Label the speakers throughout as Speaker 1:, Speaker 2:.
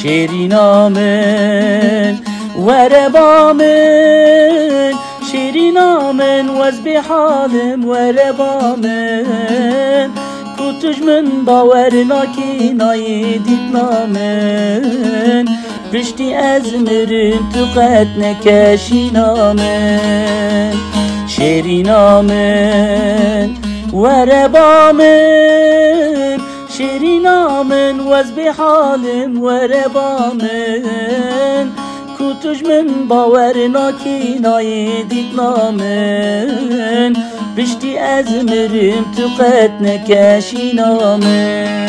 Speaker 1: شیرینامن وربامن شیرینامن وز بحالم وربامن کتج من باور ناکی نایدید نامن پشتی از مرم تو قد نکشینامن شیرینامن وربامن شیرینامن وز بحالم وربامن کتج من باور ناکی نایدید نامن پشتی از مرم تو قد نکشینامن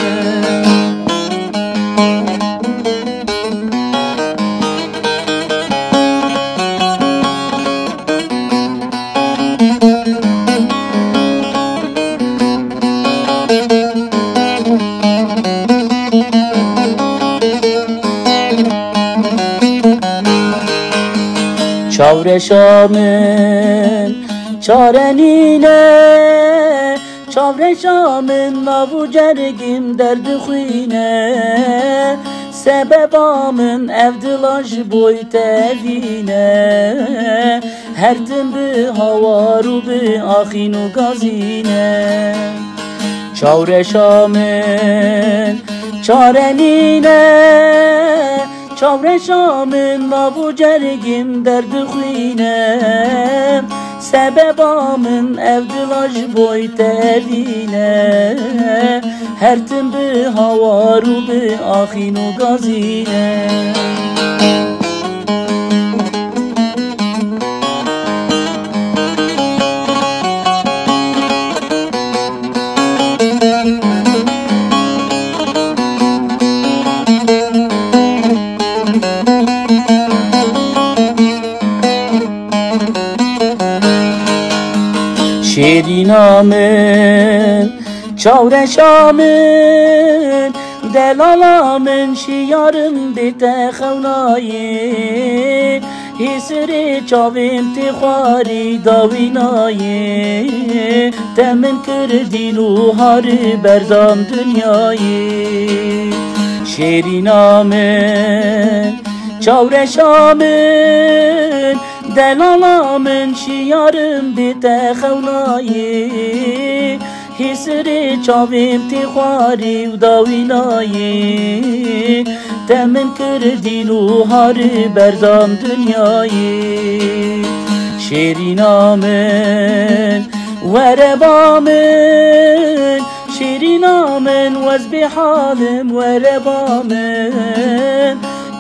Speaker 1: چاورشامن چارنینه چاورشامن ناو جرگیم درد خوینه سببامن evdilaş boy tevine her tim bi havaru bi axinu gazine çavreşamın çarenine çavreşamın navu cergim derdi xuyne sebebamın evdilaş boy tevine her tim bi havaru bi axinu gazine شیرینامن چاورشامن دلالامن شیارم بیت خونایی هیسری چاویم تخواری داوینایی تمن کردین و هاری بردام دنیایی شیرینامن چاورشامن دلالامن شیارم بیت خونایی هیسری چاویم تخواری و داوینایی تمن کردین و هاری بردام دنیایی شیرینامن وربامن شیرینامن وز بحالم وربامن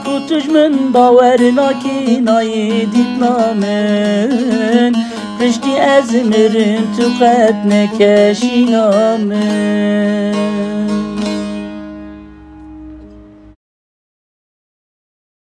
Speaker 1: کتج من باور ناکی نایدید نامن پشتی از مرم تو قد نکشینامن